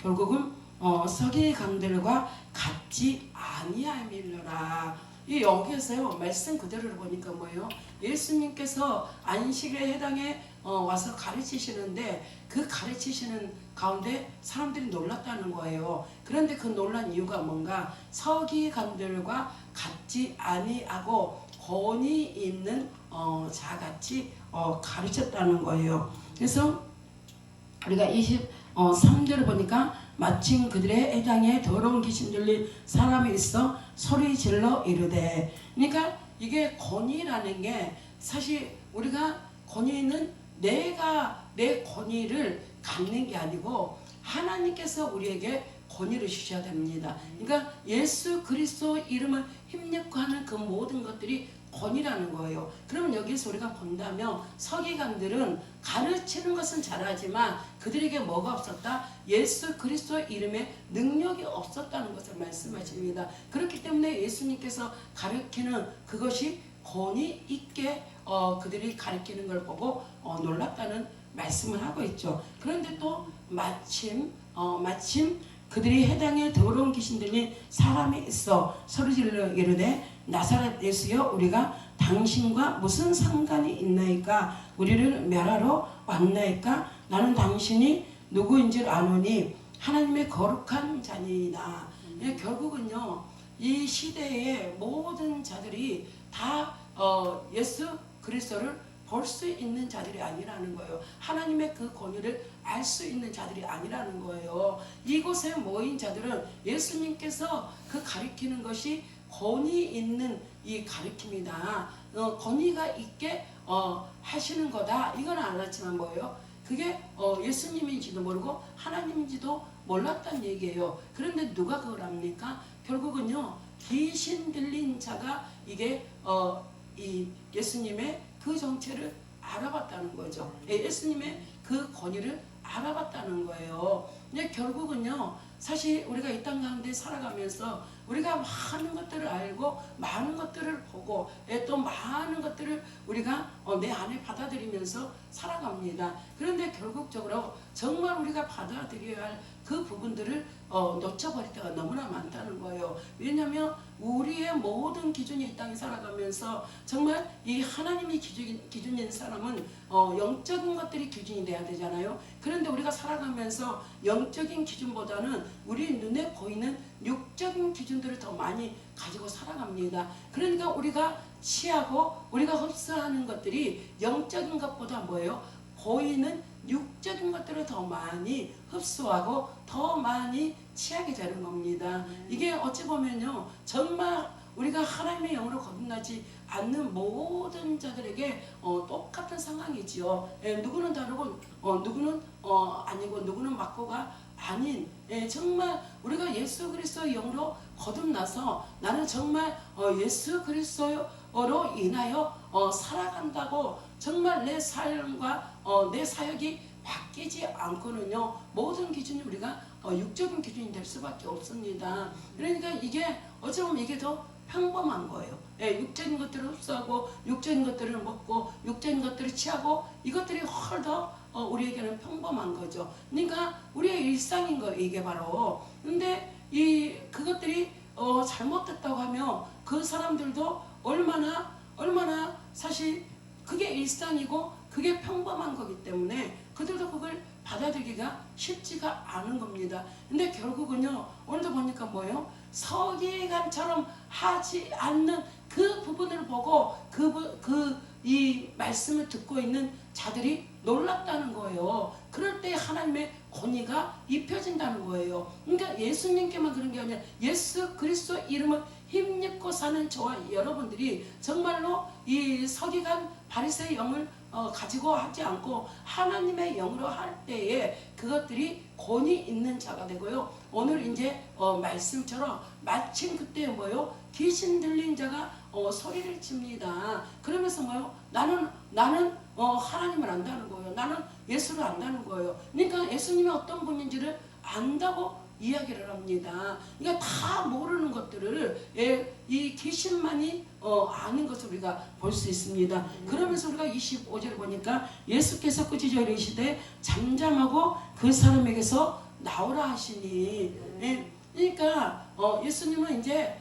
결국은 서기관들과 같지 아니함이니라. 이 여기에서요 말씀 그대로를 보니까 뭐예요? 예수님께서 안식일에 해당해 와서 가르치시는데 그 가르치시는 가운데 사람들이 놀랐다는 거예요. 그런데 그 놀란 이유가 뭔가 서기관들과 같지 아니하고 권위 있는 자같이 가르쳤다는 거예요. 그래서 우리가 23절을 보니까 마침 그들의 해당에 더러운 귀신 들린 사람이 있어 소리 질러 이르되. 그러니까 이게 권위라는 게 사실 우리가 권위는 내가 내 권위를 갖는 게 아니고 하나님께서 우리에게 권위를 주셔야 됩니다. 그러니까 예수 그리스도 이름을 힘입고 하는 그 모든 것들이 권위라는 거예요. 그러면 여기서 우리가 본다면 서기관들은 가르치는 것은 잘하지만 그들에게 뭐가 없었다? 예수 그리스도 이름에 능력이 없었다는 것을 말씀하십니다. 그렇기 때문에 예수님께서 가르치는 그것이 권위 있게 그들이 가르치는 걸 보고 놀랐다는 말씀을 하고 있죠. 그런데 또 마침 그들이 해당에 더러운 귀신 들린 사람이 있어 소리질러 이르되 나사렛 예수여 우리가 당신과 무슨 상관이 있나이까? 우리를 멸하러 왔나이까? 나는 당신이 누구인 줄 아노니 하나님의 거룩한 자니이다. 결국은요 이 시대의 모든 자들이 다 예수 그리스도를 볼 수 있는 자들이 아니라는 거예요. 하나님의 그 권위를 알 수 있는 자들이 아니라는 거예요. 이곳에 모인 자들은 예수님께서 그 가르치는 것이 권위 있는 이 가르침이다. 권위가 있게 하시는 거다. 이건 알았지만 뭐예요? 그게 예수님인지도 모르고 하나님인지도 몰랐단 얘기예요. 그런데 누가 그걸 합니까? 결국은요 귀신 들린 자가 이게 이 예수님의 그 정체를 알아봤다는 거죠. 예수님의 그 권위를 알아봤다는 거예요. 근데 결국은요 사실 우리가 이 땅 가운데 살아가면서 우리가 많은 것들을 알고 많은 것들을 보고 또 많은 것들을 우리가 내 안에 받아들이면서 살아갑니다. 그런데 결국적으로 정말 우리가 받아들여야 할 그 부분들을 놓쳐버릴 때가 너무나 많다는 거예요. 왜냐하면 우리의 모든 기준이 이 땅에 살아가면서 정말 이 하나님이 기준인 사람은 영적인 것들이 기준이 돼야 되잖아요. 그런데 우리가 살아가면서 영적인 기준보다는 우리 눈에 보이는 육적인 기준들을 더 많이 가지고 살아갑니다. 그러니까 우리가 취하고 우리가 흡수하는 것들이 영적인 것보다 뭐예요? 보이는 육적인 것들을 더 많이 흡수하고 더 많이 취하게 되는 겁니다. 이게 어찌 보면요 정말 우리가 하나님의 영으로 거듭나지 않는 모든 자들에게 똑같은 상황이지요. 누구는 다르고 누구는 아니고 누구는 맞고가 아닌 정말 우리가 예수 그리스도의 영으로 거듭나서 나는 정말 예수 그리스도로 인하여 살아간다고 정말 내 삶과 내 사역이 바뀌지 않고는요 모든 기준이 우리가 육적인 기준이 될 수밖에 없습니다. 그러니까 이게 어쩌면 이게 더 평범한 거예요. 육적인 것들을 흡수하고 육적인 것들을 먹고 육적인 것들을 취하고 이것들이 훨 더 우리에게는 평범한 거죠. 그러니까 우리의 일상인 거예요 이게 바로. 근데 그것들이 잘못됐다고 하면 그 사람들도 얼마나 사실 그게 일상이고 그게 평범한 거기 때문에 그들도 그걸 받아들이기가 쉽지가 않은 겁니다. 근데 결국은요 오늘도 보니까 뭐예요? 서기관처럼 하지 않는 그 부분을 보고 이 말씀을 듣고 있는 자들이 놀랐다는 거예요. 그럴 때 하나님의 권위가 입혀진다는 거예요. 그러니까 예수님께만 그런 게 아니라 예수 그리스도 이름을 힘입고 사는 저와 여러분들이 정말로 이 서기관 바리새의 영을 가지고 하지 않고 하나님의 영으로 할 때에 그것들이 권위 있는 자가 되고요. 오늘 이제 말씀처럼 마침 그때 뭐요? 귀신 들린 자가 소리를 칩니다. 그러면서 뭐요? 나는 하나님을 안다는 거예요. 나는 예수를 안다는 거예요. 그러니까 예수님이 어떤 분인지를 안다고 이야기를 합니다. 그러니까 다 모르는 것들을 이 귀신만이 아는 것을 우리가 볼 수 있습니다. 그러면서 우리가 25절을 보니까 예수께서 꾸짖어 이르시되 잠잠하고 그 사람에게서 나오라 하시니. 예? 그러니까 예수님은 이제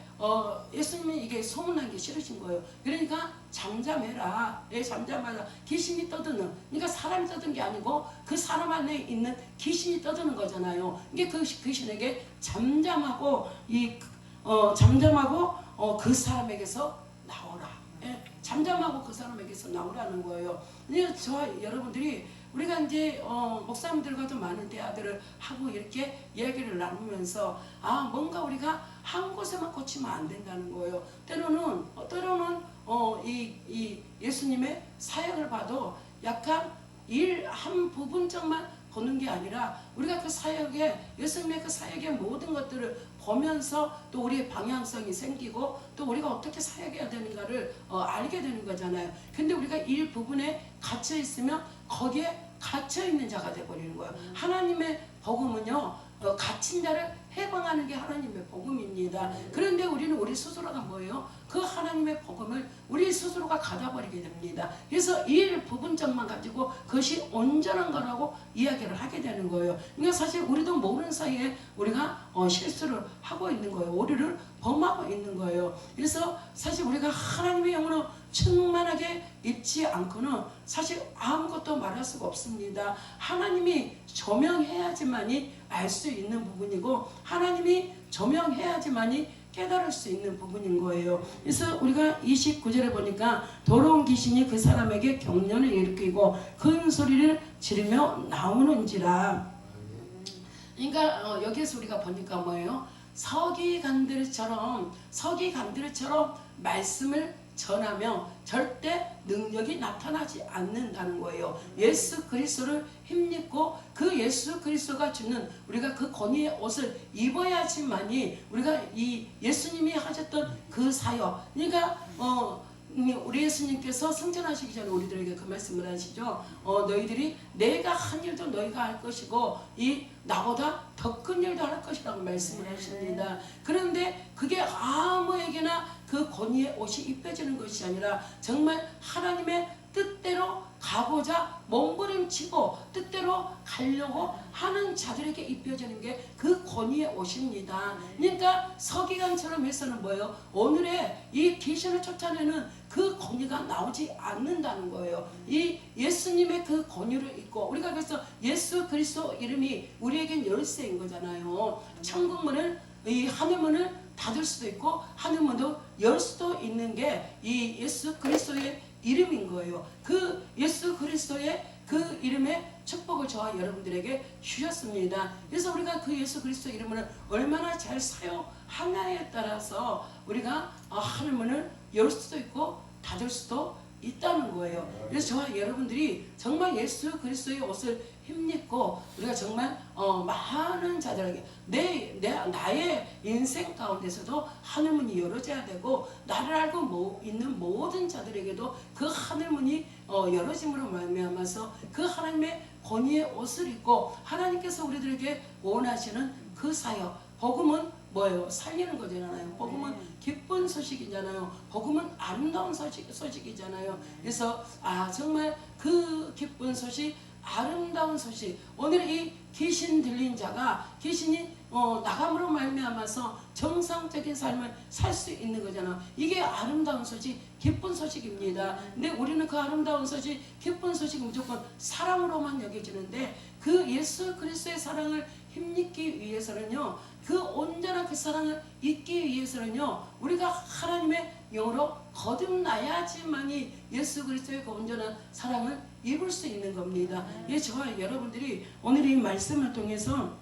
예수님이 이게 소문난 게 싫으신 거예요. 그러니까 잠잠해라. 예, 잠잠하라. 귀신이 떠드는. 그러니까 사람이 떠든 게 아니고 그 사람 안에 있는 귀신이 떠드는 거잖아요. 이게 그 귀신에게 잠잠하고 잠잠하고 그 사람에게서 나오라. 예, 잠잠하고 그 사람에게서 나오라는 거예요. 저 여러분들이 우리가 이제 목사님들과도 많은 대화들을 하고 이렇게 이야기를 나누면서 뭔가 우리가 한 곳에만 꽂히면 안 된다는 거예요. 때로는 이 예수님의 사역을 봐도 약간 일 한 부분적만 보는 게 아니라 우리가 그 사역에 예수님의 그 사역의 모든 것들을 보면서 또 우리의 방향성이 생기고 또 우리가 어떻게 사역해야 되는가를 알게 되는 거잖아요. 근데 우리가 일 부분에 갇혀 있으면 거기에 갇혀 있는 자가 되어버리는 거예요. 하나님의 복음은요, 갇힌 자를 해방하는 게 하나님의 복음입니다. 그런데 우리는 우리 스스로가 뭐예요? 그 하나님의 복음을 우리 스스로가 가져버리게 됩니다. 그래서 이 부분점만 가지고 그것이 온전한 거라고 이야기를 하게 되는 거예요. 그러니까 사실 우리도 모르는 사이에 우리가 실수를 하고 있는 거예요. 오류를 범하고 있는 거예요. 그래서 사실 우리가 하나님의 영으로 충만하게 있지 않고는 사실 아무것도 말할 수가 없습니다. 하나님이 조명해야지만이 알 수 있는 부분이고 하나님이 조명해야지만이 깨달을 수 있는 부분인 거예요. 그래서 우리가 29절에 보니까 더러운 귀신이 그 사람에게 경련을 일으키고 큰 소리를 지르며 나오는지라. 그러니까 여기에서 우리가 보니까 뭐예요? 서기관들처럼 말씀을 전하며 절대 능력이 나타나지 않는다는 거예요. 예수 그리스도를 힘입고 그 예수 그리스도가 주는 우리가 그 권위의 옷을 입어야지만이 우리가 이 예수님이 하셨던 그 사역, 그러니까 우리 예수님께서 승천하시기 전에 우리들에게 그 말씀을 하시죠. 너희들이 내가 한 일도 너희가 할 것이고 이 나보다 더 큰 일도 할 것이라고 말씀을 하십니다. 그런데 그게 아무에게나 그 권위의 옷이 입혀지는 것이 아니라 정말 하나님의 뜻대로 가고자 몸부림치고 뜻대로 가려고 하는 자들에게 입혀지는 게 그 권위의 옷입니다. 그러니까 서기관처럼 해서는 뭐예요? 오늘의 이 귀신을 쫓아내는 그 권위가 나오지 않는다는 거예요. 이 예수님의 그 권위를 입고 우리가 그래서 예수 그리스도 이름이 우리에겐 열쇠인 거잖아요. 천국 문을 이 하늘 문을 닫을 수도 있고 하늘 문도 열 수도 있는 게 이 예수 그리스도의 이름인 거예요. 그 예수 그리스도의 그 이름의 축복을 저와 여러분들에게 주셨습니다. 그래서 우리가 그 예수 그리스도 이름을 얼마나 잘 사용하냐에 따라서 우리가 하늘문을 열 수도 있고 닫을 수도 있다는 거예요. 그래서 저와 여러분들이 정말 예수 그리스도의 옷을 힘입고 우리가 정말 많은 자들에게 나의 인생 가운데서도 하늘문이 열어져야 되고 나를 알고 있는 모든 자들에게도 그 하늘문이 열어짐으로 말미암아서 그 하나님의 권위의 옷을 입고 하나님께서 우리들에게 원하시는 그 사역, 복음은 뭐예요? 살리는 거잖아요. 복음은 기쁜 소식이잖아요. 복음은 아름다운 소식이잖아요. 그래서 정말 그 기쁜 소식, 아름다운 소식, 오늘 이 귀신 들린 자가 귀신이 나감으로 말미암아서 정상적인 삶을 살 수 있는 거잖아. 이게 아름다운 소식, 기쁜 소식입니다. 근데 우리는 그 아름다운 소식, 기쁜 소식은 무조건 사랑으로만 여겨지는데 그 예수 그리스도의 사랑을 힘입기 위해서는요, 그 온전한 그 사랑을 잊기 위해서는요, 우리가 하나님의 영으로 거듭나야지만이 예수 그리스도의 그 온전한 사랑을 입을 수 있는 겁니다. 예, 저와 여러분들이 오늘 이 말씀을 통해서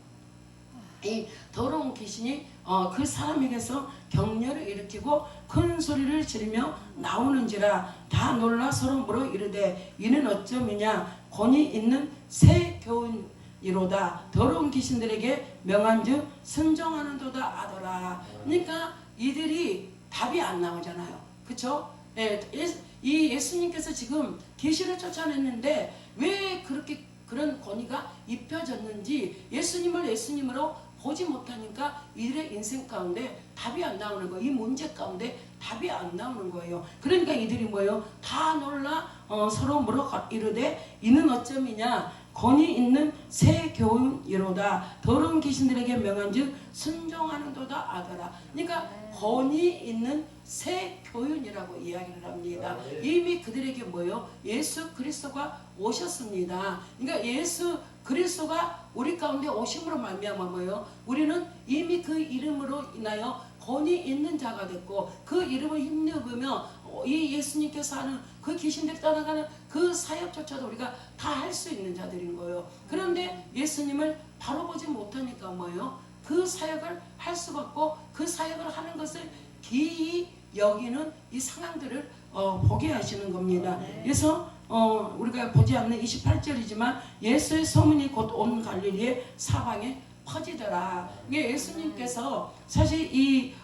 이 더러운 귀신이 그 사람에게서 격려를 일으키고 큰 소리를 지르며 나오는지라 다 놀라 서로 물어 이르되 이는 어쩌미냐 권위 있는 새 교훈이로다 더러운 귀신들에게 명한즉 순종하는도다 하더라. 그러니까 이들이 답이 안 나오잖아요. 그렇죠? 이 예수님께서 지금 귀신을 쫓아냈는데 왜 그렇게 그런 권위가 입혀졌는지 예수님을 예수님으로 보지 못하니까 이들의 인생 가운데 답이 안 나오는 거예요. 이 문제 가운데 답이 안 나오는 거예요. 그러니까 이들이 뭐예요? 다 놀라 서로 물어 이르되 이는 어쩌미냐 권위 있는 새 교훈이로다. 더러운 귀신들에게 명한즉 순종하는도다 아더라. 그러니까 권위 있는 새 교훈이라고 이야기를 합니다. 이미 그들에게 뭐요? 예수 그리스도가 오셨습니다. 그러니까 예수 그리스도가 우리 가운데 오심으로 말미암아 뭐요? 우리는 이미 그 이름으로 인하여 권위 있는 자가 됐고 그 이름을 힘입으며 이 예수님께서 하는 그 귀신들이 떠나가는 그 사역조차도 우리가 다 할 수 있는 자들인 거예요. 그런데 예수님을 바로 보지 못하니까 뭐예요? 그 사역을 할 수가 없고 그 사역을 하는 것을 기이 여기는 이 상황들을 보게 하시는 겁니다. 그래서 우리가 보지 않는 28절이지만 예수의 소문이 곧 온 갈릴리의 사방에 퍼지더라. 이게 예수님께서 사실 이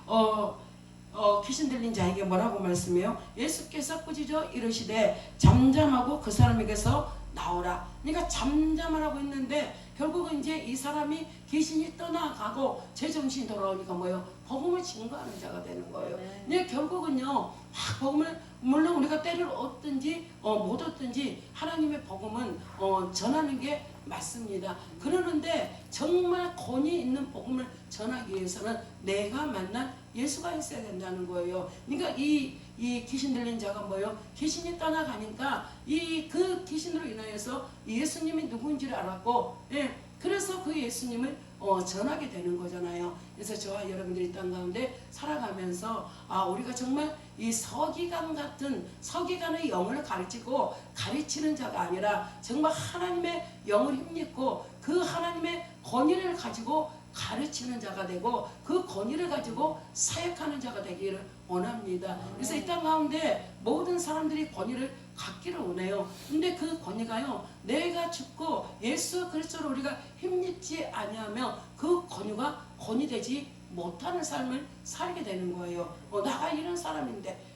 귀신 들린 자에게 뭐라고 말씀해요? 예수께서 꾸짖어 이르시되 잠잠하고 그 사람에게서 나오라. 그러니까 잠잠하라고 했는데 결국은 이제 이 사람이 귀신이 떠나가고 제정신이 돌아오니까 뭐예요? 복음을 증거하는 자가 되는 거예요. 근데 결국은요, 복음을 물론 우리가 때를 얻든지 못 얻든지 하나님의 복음은 전하는 게 맞습니다. 그러는데 정말 권위 있는 복음을 전하기 위해서는 내가 만난 예수가 있어야 된다는 거예요. 그러니까 이 귀신 들린 자가 뭐예요? 귀신이 떠나가니까 그 귀신으로 인하여서 예수님이 누구인지를 알았고, 그래서 그 예수님을 전하게 되는 거잖아요. 그래서 저와 여러분들이 땅 가운데 살아가면서 우리가 정말 이 서기관 같은 서기관의 영을 가르치고 가르치는 자가 아니라 정말 하나님의 영을 힘입고 그 하나님의 권위를 가지고 가르치는 자가 되고 그 권위를 가지고 사역하는 자가 되기를 원합니다. 그래서 이 땅 가운데 모든 사람들이 권위를 갖기를 원해요. 근데 그 권위가요, 내가 죽고 예수 그리스도로 우리가 힘입지 아니하면 그 권위가 권위되지 못하는 삶을 살게 되는 거예요. 나가 이런 사람인데.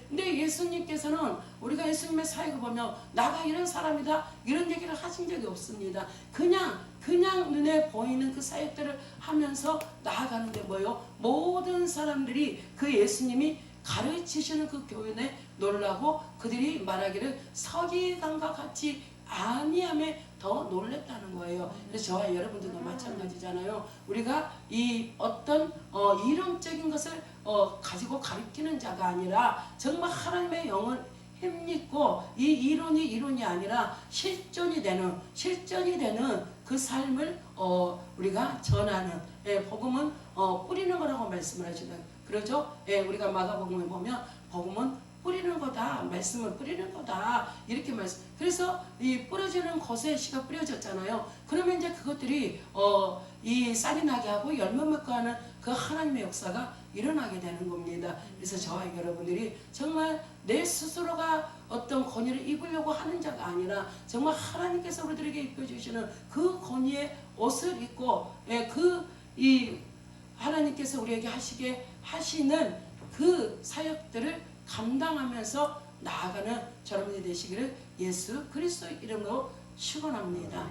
근데 예수님께서는 우리가 예수님의 사역을 보면 나가 이런 사람이다 이런 얘기를 하신 적이 없습니다. 그냥 눈에 보이는 그 사역들을 하면서 나아가는데 뭐예요? 모든 사람들이 그 예수님이 가르치시는 그 교훈에 놀라고 그들이 말하기를 서기관과 같이 아니함에 더 놀랬다는 거예요. 그래서 저와 여러분들도 마찬가지잖아요. 우리가 이 어떤 이론적인 것을 가지고 가르치는 자가 아니라 정말 하나님의 영을 힘입고 이 이론이 아니라 실존이 되는 그 삶을 우리가 전하는 복음은 뿌리는 거라고 말씀을 하시는 그러죠. 우리가 마가복음에 보면 복음은 뿌리는 거다. 말씀을 뿌리는 거다. 이렇게 말씀. 그래서 이 뿌려지는 곳에 씨가 뿌려졌잖아요. 그러면 이제 그것들이 이 쌀이 나게 하고 열매 맺고 하는 그 하나님의 역사가 일어나게 되는 겁니다. 그래서 저와 여러분들이 정말 내 스스로가 어떤 권위를 입으려고 하는 자가 아니라 정말 하나님께서 우리들에게 입혀주시는 그 권위의 옷을 입고 하나님께서 우리에게 하시는 그 사역들을 감당하면서 나아가는 여러분이 되시기를 예수 그리스도 이름으로 축원합니다.